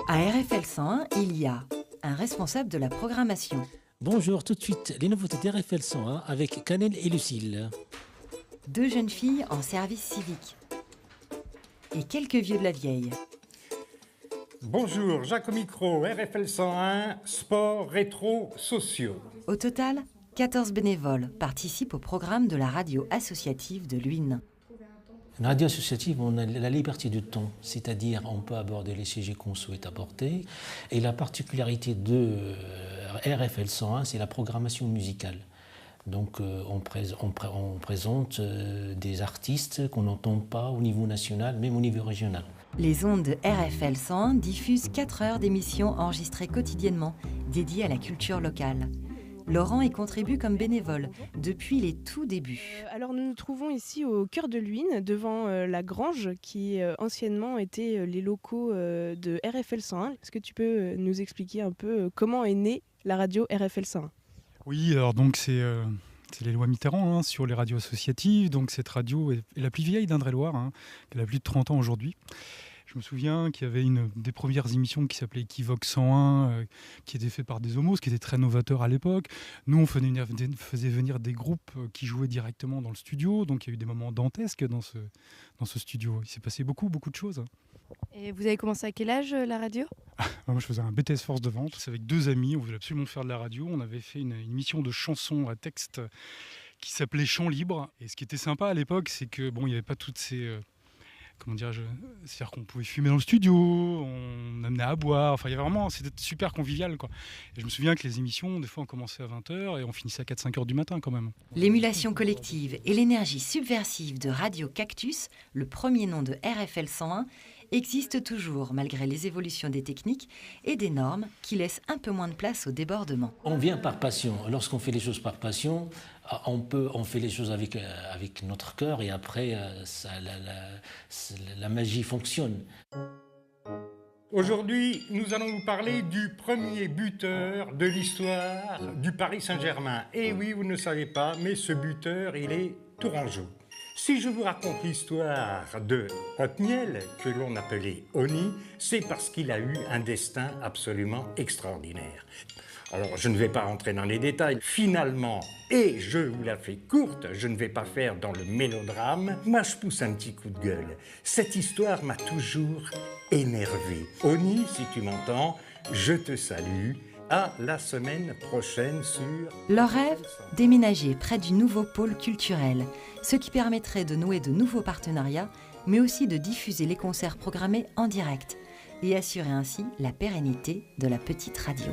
À RFL 101, il y a un responsable de la programmation. Bonjour, tout de suite, les nouveautés d'RFL 101 avec Canel et Lucille. Deux jeunes filles en service civique. Et quelques vieux de la vieille. Bonjour, Jacques au micro, RFL 101, sport, rétro, sociaux. Au total, 14 bénévoles participent au programme de la radio associative de Luynes. Une radio associative, on a la liberté du ton, c'est-à-dire on peut aborder les sujets qu'on souhaite aborder. Et la particularité de RFL 101, c'est la programmation musicale. Donc on présente des artistes qu'on n'entend pas au niveau national, même au niveau régional. Les ondes de RFL 101 diffusent 4 heures d'émissions enregistrées quotidiennement, dédiées à la culture locale. Laurent y contribue comme bénévole depuis les tout débuts. Alors nous nous trouvons ici au cœur de Luynes, devant la grange qui anciennement était les locaux de RFL 101. Est-ce que tu peux nous expliquer un peu comment est née la radio RFL 101 ? Oui, alors donc c'est les lois Mitterrand sur les radios associatives. Donc cette radio est la plus vieille d'Indre-et-Loire, elle a plus de 30 ans aujourd'hui. Je me souviens qu'il y avait une des premières émissions qui s'appelait Equivox 101, qui était faite par des homos, qui était très novateur à l'époque. Nous, on faisait venir des groupes qui jouaient directement dans le studio, donc il y a eu des moments dantesques dans ce studio. Il s'est passé beaucoup de choses. Et vous avez commencé à quel âge la radio ? Moi, je faisais un BTS Force de Vente. C'est avec deux amis, on voulait absolument faire de la radio. On avait fait une émission de chansons à texte qui s'appelait Chant Libre. Et ce qui était sympa à l'époque, c'est que il n'y avait pas toutes ces... c'est-à-dire qu'on pouvait fumer dans le studio, on amenait à boire, enfin il y avait vraiment, c'était super convivial quoi. Et je me souviens que les émissions, des fois on commençait à 20h et on finissait à 4-5h du matin quand même. L'émulation collective et l'énergie subversive de Radio Cactus, le premier nom de RFL 101, existent toujours malgré les évolutions des techniques et des normes qui laissent un peu moins de place au débordement. On vient par passion. Lorsqu'on fait les choses par passion, on fait les choses avec notre cœur et après la magie fonctionne. Aujourd'hui, nous allons vous parler du premier buteur de l'histoire du Paris Saint-Germain. Et oui, vous ne le savez pas, mais ce buteur, il est tourangeau. Si je vous raconte l'histoire de Otniel, que l'on appelait Oni, c'est parce qu'il a eu un destin absolument extraordinaire. Alors, je ne vais pas rentrer dans les détails. Finalement, et je vous la fais courte, je ne vais pas faire dans le mélodrame, moi je pousse un petit coup de gueule. Cette histoire m'a toujours énervé. Oni, si tu m'entends, je te salue. À la semaine prochaine sur... Leur rêve, déménager près du nouveau pôle culturel, ce qui permettrait de nouer de nouveaux partenariats, mais aussi de diffuser les concerts programmés en direct et assurer ainsi la pérennité de la petite radio.